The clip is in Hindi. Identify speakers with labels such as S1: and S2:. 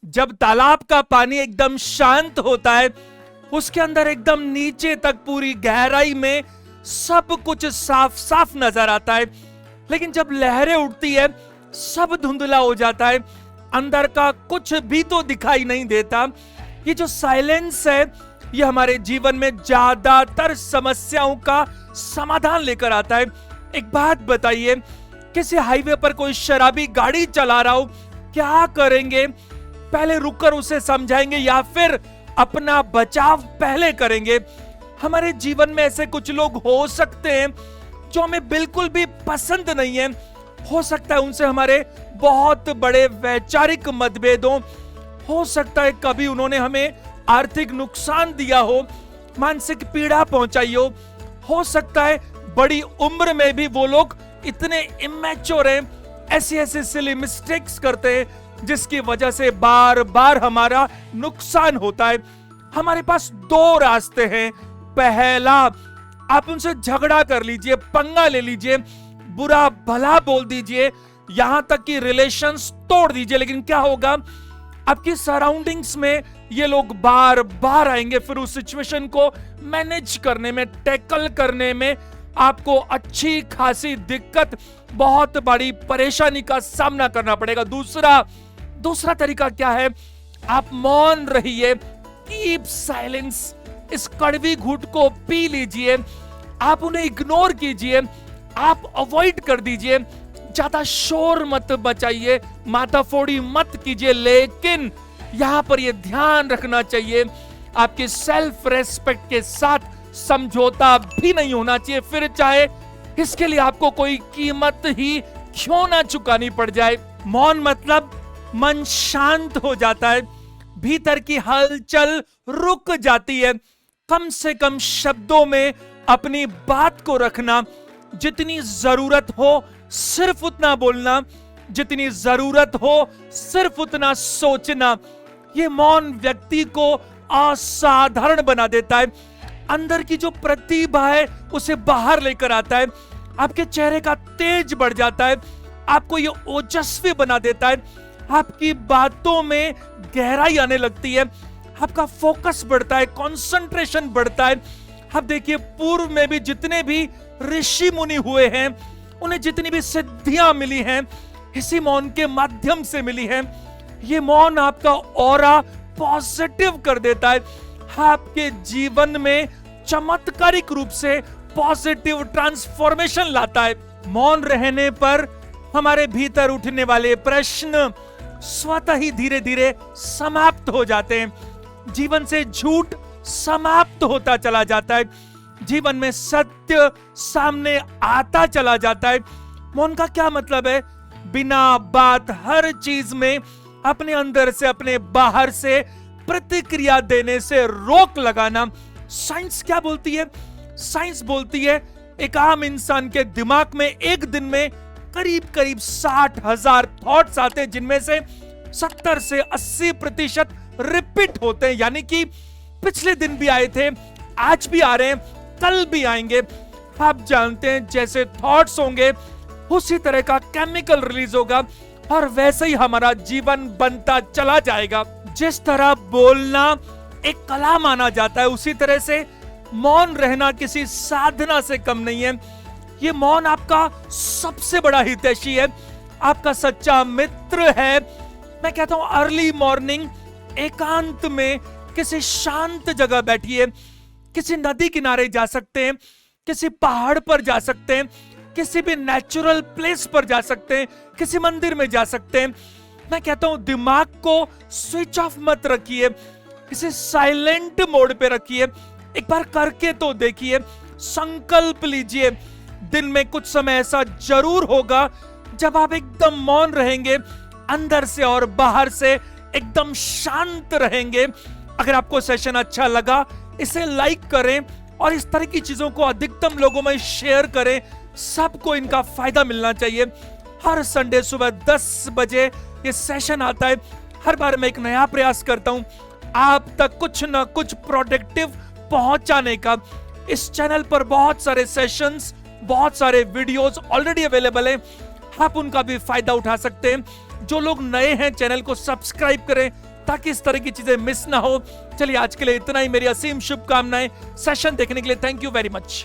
S1: जब तालाब का पानी एकदम शांत होता है, उसके अंदर एकदम नीचे तक पूरी गहराई में सब कुछ साफ साफ नजर आता है। लेकिन जब लहरें उठती है, सब धुंधला हो जाता है, अंदर का कुछ भी तो दिखाई नहीं देता। ये जो साइलेंस है, ये हमारे जीवन में ज्यादातर समस्याओं का समाधान लेकर आता है। एक बात बताइए, किसी हाईवे पर कोई शराबी गाड़ी चला रहा हो, क्या करेंगे? पहले रुककर उसे समझाएंगे या फिर अपना बचाव पहले करेंगे? हमारे जीवन में ऐसे कुछ लोग हो सकते हैं जो हमें बिल्कुल भी पसंद नहीं है। हो सकता है उनसे हमारे बहुत बड़े वैचारिक मतभेद हो सकता है कभी उन्होंने हमें आर्थिक नुकसान दिया हो, मानसिक पीड़ा पहुंचाई हो सकता है बड़ी उम्र में भी वो लोग इतने इमैच्योर हैं, ऐसी ऐसी सिली मिस्टेक्स करते हैं जिसकी वजह से बार बार हमारा नुकसान होता है। हमारे पास दो रास्ते हैं। पहला, आप उनसे झगड़ा कर लीजिए, पंगा ले लीजिए, बुरा भला बोल दीजिए, यहां तक कि रिलेशंस तोड़ दीजिए। लेकिन क्या होगा, आपकी सराउंडिंग्स में ये लोग बार बार आएंगे, फिर उस सिचुएशन को मैनेज करने में, टैकल करने में आपको अच्छी खासी दिक्कत, बहुत बड़ी परेशानी का सामना करना पड़ेगा। दूसरा तरीका क्या है, आप मौन रहिए, कीप साइलेंस। इस कड़वी घूंट को पी लीजिए, आप उन्हें इग्नोर कीजिए, आप अवॉइड कर दीजिए, ज्यादा शोर मत बचाइए, माथाफोड़ी मत कीजिए। लेकिन यहां पर यह ध्यान रखना चाहिए, आपके सेल्फ रेस्पेक्ट के साथ समझौता भी नहीं होना चाहिए, फिर चाहे इसके लिए आपको कोई कीमत ही क्यों ना चुकानी पड़ जाए। मौन मतलब मन शांत हो जाता है, भीतर की हलचल रुक जाती है। कम से कम शब्दों में अपनी बात को रखना, जितनी जरूरत हो सिर्फ उतना बोलना, जितनी जरूरत हो सिर्फ उतना सोचना। यह मौन व्यक्ति को असाधारण बना देता है, अंदर की जो प्रतिभा है उसे बाहर लेकर आता है, आपके चेहरे का तेज बढ़ जाता है, आपको यह ओजस्वी बना देता है, आपकी बातों में गहराई आने लगती है, आपका फोकस बढ़ता है, कंसंट्रेशन बढ़ता है। अब देखिए, पूर्व में भी जितने भी ऋषि मुनि हुए हैं, उन्हें जितनी भी सिद्धियां मिली हैं, इसी मौन के माध्यम से मिली हैं। ये मौन आपका ऑरा पॉजिटिव कर देता है, आपके जीवन में चमत्कारिक रूप से पॉजिटिव ट्रांसफॉर्मेशन लाता है। मौन रहने पर हमारे भीतर उठने वाले प्रश्न स्वतः ही धीरे धीरे समाप्त हो जाते हैं, जीवन से झूठ समाप्त होता चला जाता है, जीवन में सत्य सामने आता चला जाता है। मौन का क्या मतलब है? बिना बात हर चीज में अपने अंदर से, अपने बाहर से प्रतिक्रिया देने से रोक लगाना। साइंस क्या बोलती है? साइंस बोलती है एक आम इंसान के दिमाग में एक दिन में करीब करीब 60,000 थॉट्स आते हैं, जिनमें से 70 से 80% रिपीट होते हैं, यानी कि पिछले दिन भी आए थे, आज भी आ रहे हैं, कल भी आएंगे। आप जानते हैं, जैसे थॉट्स होंगे उसी तरह का केमिकल रिलीज होगा और वैसे ही हमारा जीवन बनता चला जाएगा। जिस तरह बोलना एक कला माना जाता है, उसी तरह से मौन रहना किसी साधना से कम नहीं है। ये मौन आपका सबसे बड़ा हितैषी है, आपका सच्चा मित्र है। मैं कहता हूं, अर्ली मॉर्निंग एकांत में किसी शांत जगह बैठिए, किसी नदी किनारे जा सकते हैं, किसी पहाड़ पर जा सकते हैं, किसी भी नेचुरल प्लेस पर जा सकते हैं, किसी मंदिर में जा सकते हैं। मैं कहता हूं, दिमाग को स्विच ऑफ मत रखिए, इसे साइलेंट मोड पे रखिए, एक बार करके तो देखिए, संकल्प लीजिए। दिन में कुछ समय ऐसा जरूर होगा जब आप एकदम मौन रहेंगे, अंदर से और बाहर से एकदम शांत रहेंगे। अगर आपको सेशन अच्छा लगा, इसे लाइक करें और इस तरह की चीजों को अधिकतम लोगों में शेयर करें, सबको इनका फायदा मिलना चाहिए। हर संडे सुबह 10 बजे ये सेशन आता है। हर बार मैं एक नया प्रयास करता हूं आप तक कुछ ना कुछ प्रोडक्टिव पहुंचाने का। इस चैनल पर बहुत सारे सेशंस, बहुत सारे वीडियोस ऑलरेडी अवेलेबल हैं, आप उनका भी फायदा उठा सकते हैं। जो लोग नए हैं, चैनल को सब्सक्राइब करें, ताकि इस तरह की चीजें मिस ना हो। चलिए आज के लिए इतना ही, मेरी असीम शुभकामनाएं। सेशन देखने के लिए थैंक यू वेरी मच।